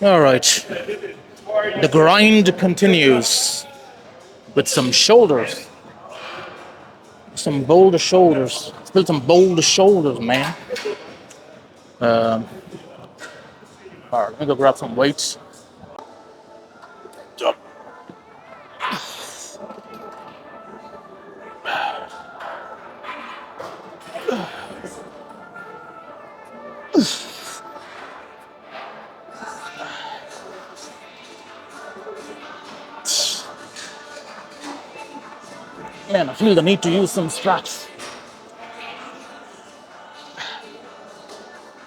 All right, the grind continues with some shoulders, some boulder shoulders. Let's build some boulder shoulders, man. All right, let me go grab some weights. Man, I feel the need to use some straps.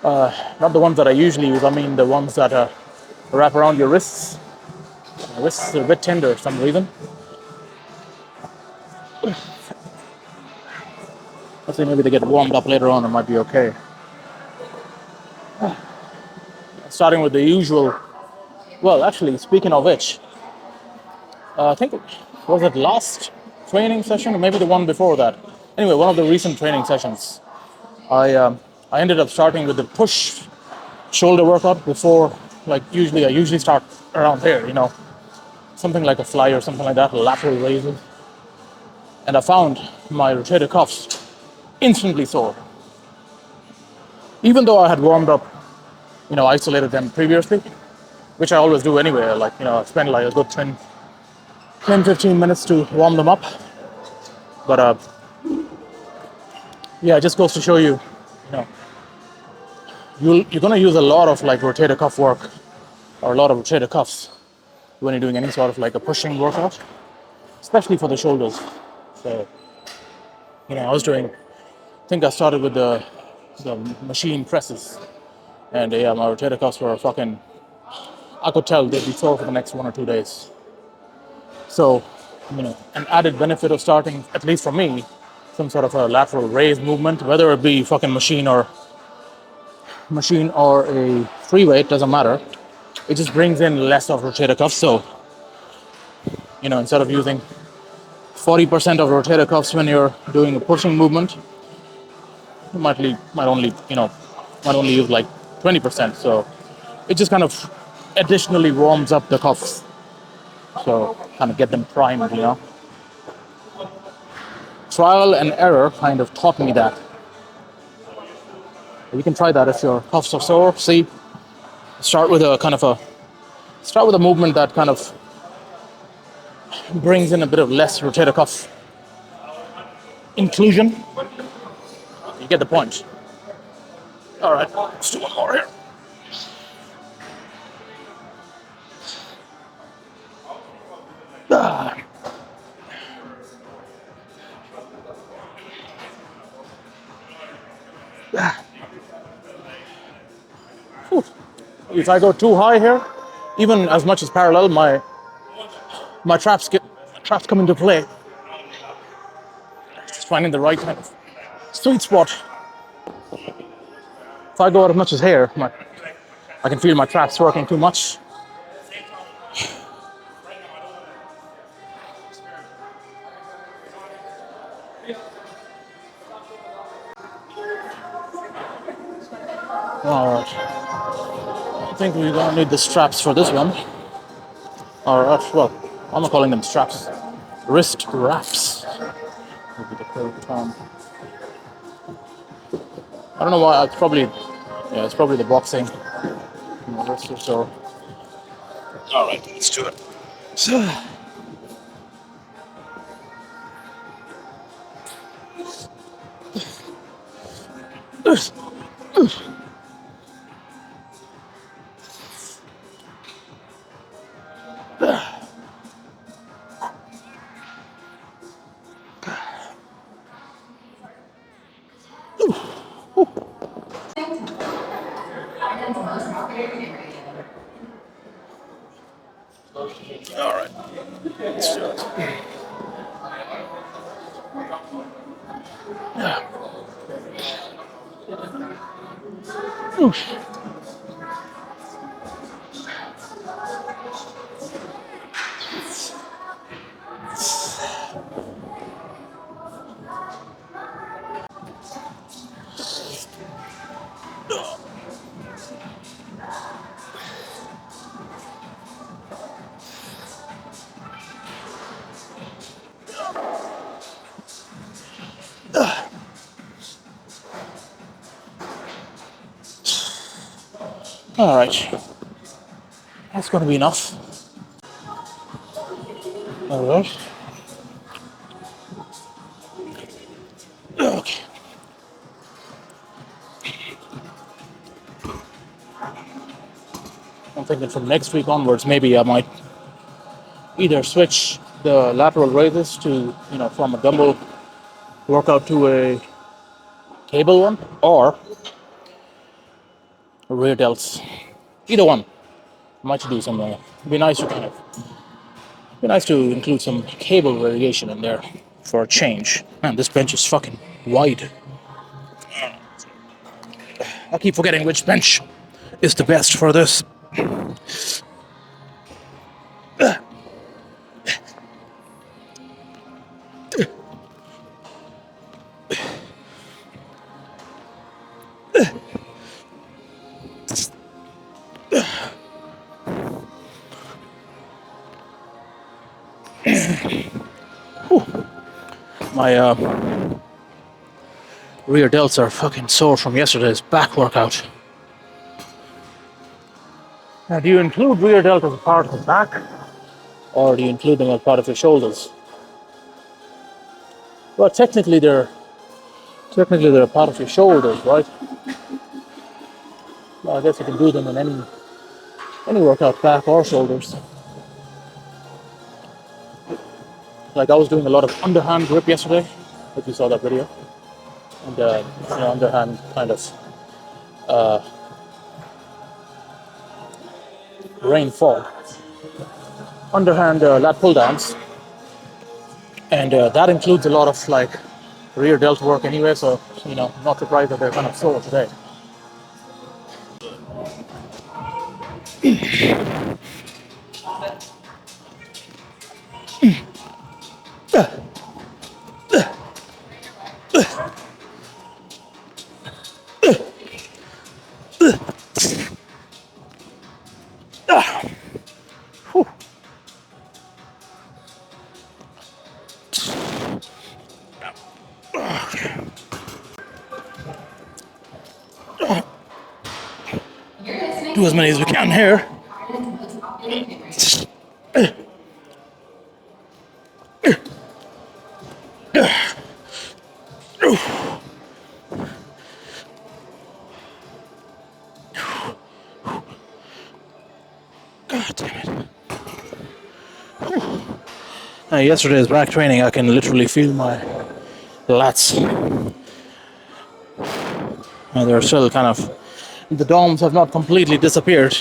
Not the ones that I usually use. I mean the ones that wrap around your wrists. My wrists are a bit tender for some reason. Let's see, maybe they get warmed up later on. It might be okay. Starting with the usual. Well, actually, speaking of which, I think was it last training session or maybe the one before that. Anyway, one of the recent training sessions, I um, I ended up starting with the push shoulder workout before. Like I usually start around here, something like a fly or something like that, lateral raises. And I found my rotator cuffs instantly sore, even though I had warmed up, isolated them previously, which I always do anyway. Like, I spend like a good 10, 15 minutes to warm them up. But yeah, it just goes to show you, you know, you're gonna use a lot of like rotator cuff work or a lot of rotator cuffs when you're doing any sort of like a pushing workout, especially for the shoulders. So, I think I started with the machine presses, and yeah, my rotator cuffs were fucking. I could tell they'd be sore for the next 1 or 2 days. So, an added benefit of starting, at least for me, some sort of a lateral raise movement, whether it be fucking machine or a free weight, doesn't matter. It just brings in less of rotator cuffs. So, instead of using 40% of rotator cuffs when you're doing a pushing movement, you might only use like 20%. So it just kind of additionally warms up the cuffs. So kind of get them primed. Trial and error kind of taught me that. You can try that if your cuffs are sore. See, start with a movement that kind of brings in a bit of less rotator cuff inclusion. You get the point. All right, let's do one more here. Ah. If I go too high here, even as much as parallel, my traps come into play. Just finding the right kind of sweet spot. If I go out as much as here, I can feel my traps working too much. All right. I think we're gonna need the straps for this one. All right. Well, I'm not calling them straps. Wrist wraps would be the correct term. I don't know why. It's probably the boxing. Wrist or so. All right. Let's do it. So, all right. Let's do it. All right, that's going to be enough. All right. Okay. I'm thinking from next week onwards, maybe I might either switch the lateral raises to, from a dumbbell workout to a cable one, or rear delts. Either one. I might do some. It'd be nice to include some cable variation in there for a change. Man, this bench is fucking wide. I keep forgetting which bench is the best for this. My rear delts are fucking sore from yesterday's back workout. Now, do you include rear delt as a part of the back, or do you include them as part of your shoulders? Well, technically they're a part of your shoulders, right? Well, I guess you can do them in any workout, back or shoulders. Like I was doing a lot of underhand grip yesterday, if you saw that video, and underhand kind of rainfall, underhand lat pull downs, and that includes a lot of like rear delt work anyway. So not surprised that they're kind of sore today. Do as many as we can here. God damn it. Yesterday's back training, I can literally feel my lats. And they're still kind of, the DOMs have not completely disappeared.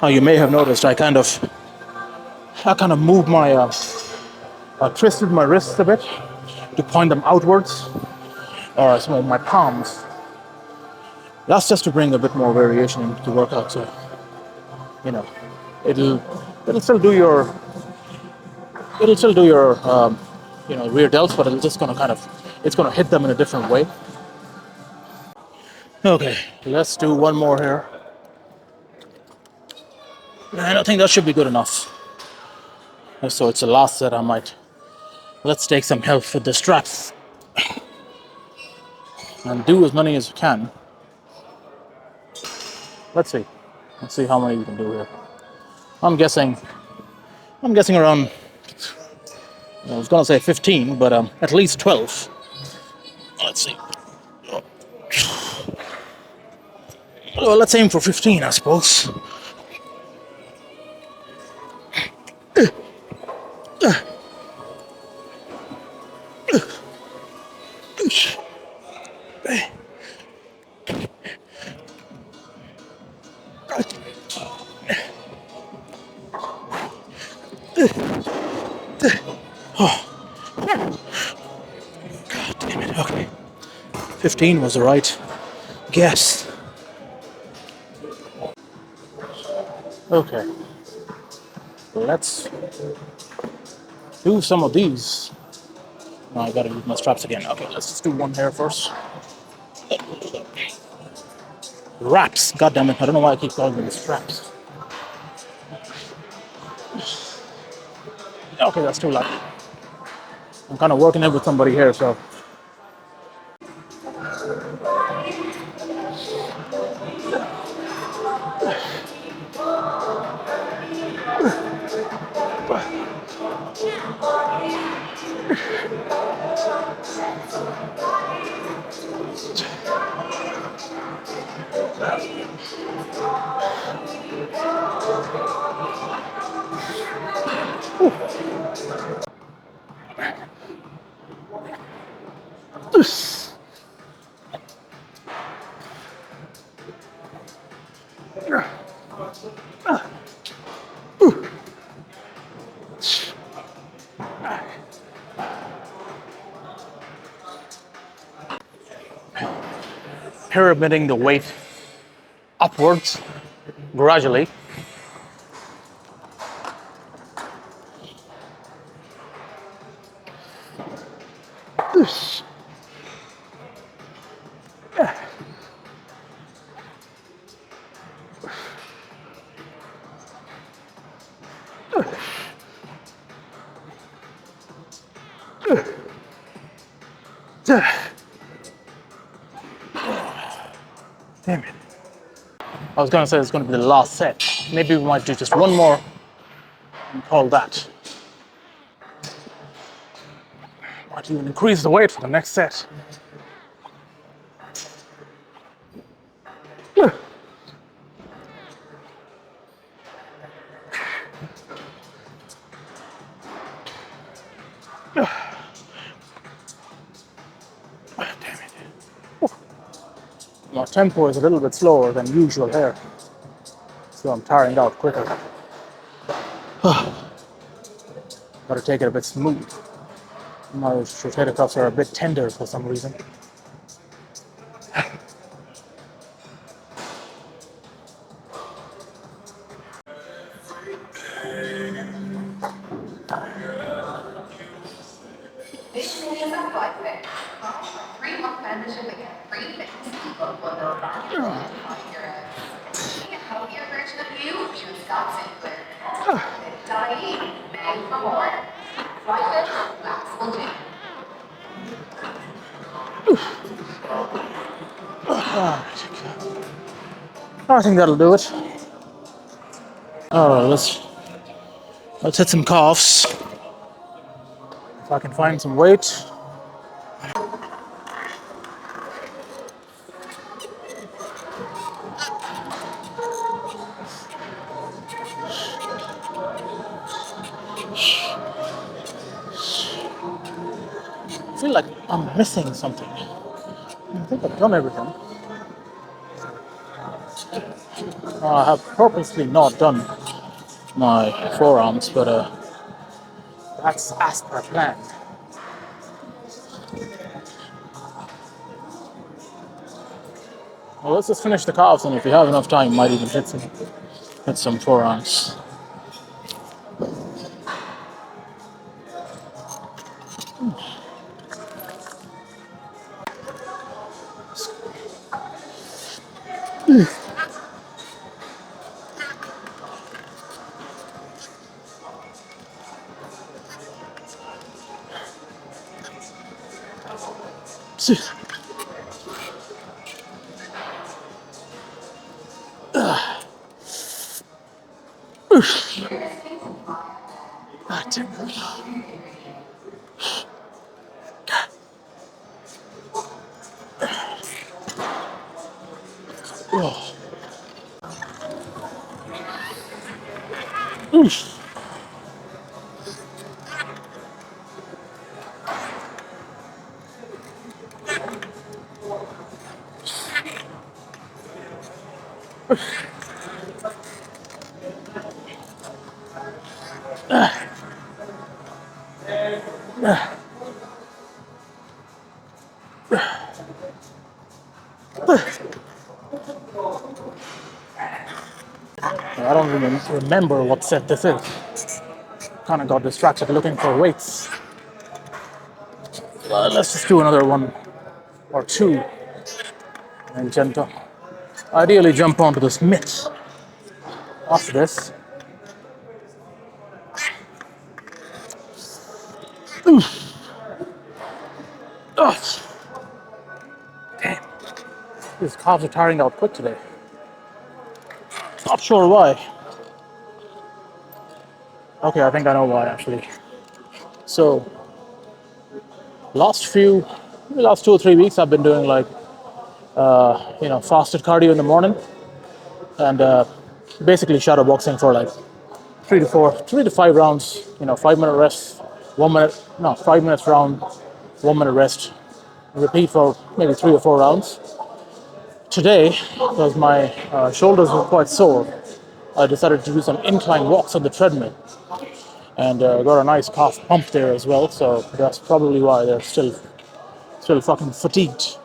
You may have noticed I kind of moved I twisted my wrists a bit to point them outwards, or some of my palms. That's just to bring a bit more variation into the workout. So, it'll still do your rear delts, but it's gonna hit them in a different way. Okay, let's do one more here. I don't think that should be good enough. So it's the last set. Let's take some help with the straps and do as many as you can. Let's see how many we can do here. I'm guessing around, I was gonna say 15, but at least 12. Let's see. Well, let's aim for 15, I suppose. God damn it, okay. 15 was the right guess. Okay, let's do some of these. No, I gotta use my straps again. Okay, let's just do one here first. Wraps. God damn it! I don't know why I keep calling them straps. Okay, that's too loud. I'm kind of working it with somebody here, so. Pyramiding the weight upwards gradually. Damn it. I was gonna say it's gonna be the last set. Maybe we might do just one more and call that. Might even increase the weight for the next set. Damn it. My tempo is a little bit slower than usual here, so I'm tiring out quicker. Gotta take it a bit smooth. My rotator cuffs are a bit tender for some reason. I think that'll do it. Alright, let's hit some calves. If I can find some weight. I feel like I'm missing something. I think I've done everything. I have purposely not done my forearms, but that's as per plan. Well, let's just finish the calves, and if we have enough time, might even hit some forearms. I don't even remember what set this is. Kind of got distracted looking for weights. Let's just do another one or two and gentle. Ideally, jump onto this mitt after this. Ugh. Damn, these calves are tiring out quick today. Not sure why. Okay, I think I know why actually. So, last 2 or 3 weeks, I've been doing like fasted cardio in the morning and basically shadow boxing for like 3 to 5 rounds. 5 minute rest, 1 minute, no, 5 minutes round, 1 minute rest. Repeat for maybe 3 or 4 rounds. Today, because my shoulders were quite sore, I decided to do some incline walks on the treadmill and got a nice calf pump there as well. So that's probably why they're still fucking fatigued.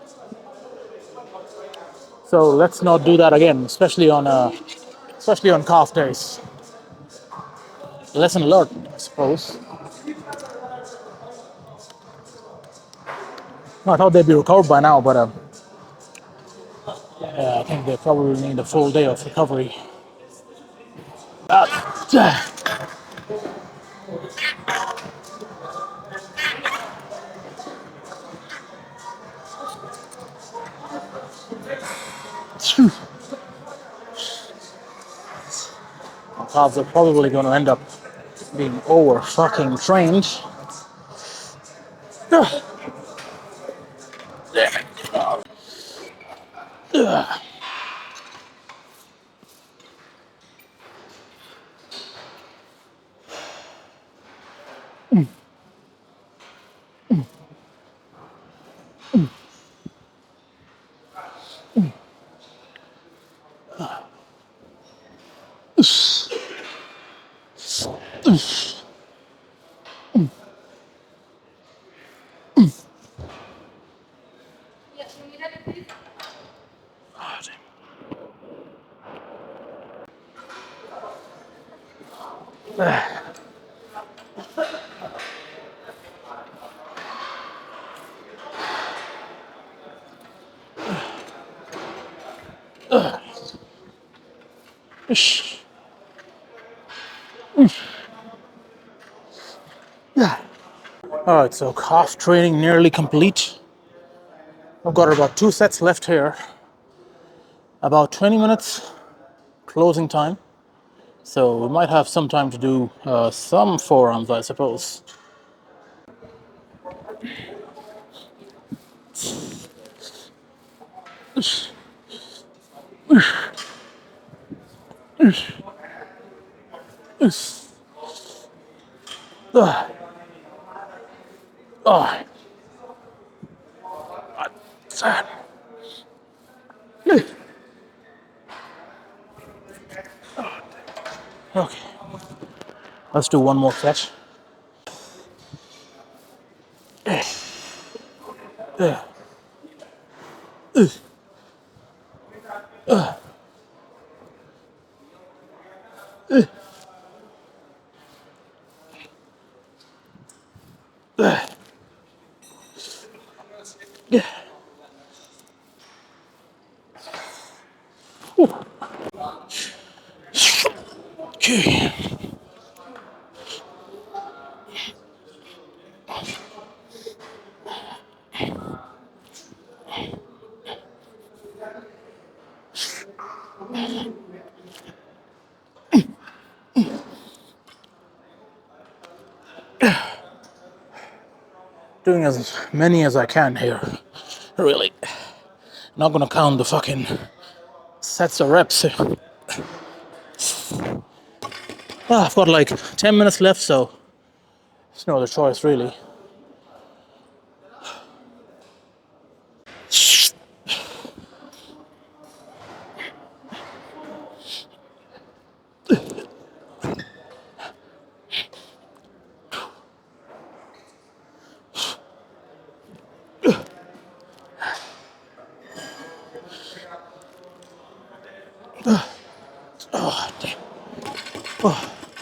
So let's not do that again, especially on calf days. Lesson learned, I suppose. I thought they'd be recovered by now, but I think they probably need a full day of recovery. My calves are probably going to end up being over fucking trained. Alright, so calf training nearly complete. I've got about 2 sets left here. About 20 minutes closing time. So we might have some time to do some forearms, I suppose. Oh, okay, let's do one more set. Okay. Doing as many as I can here. Really. Not gonna count the fucking sets of reps. I've got like 10 minutes left, so there's no other choice really.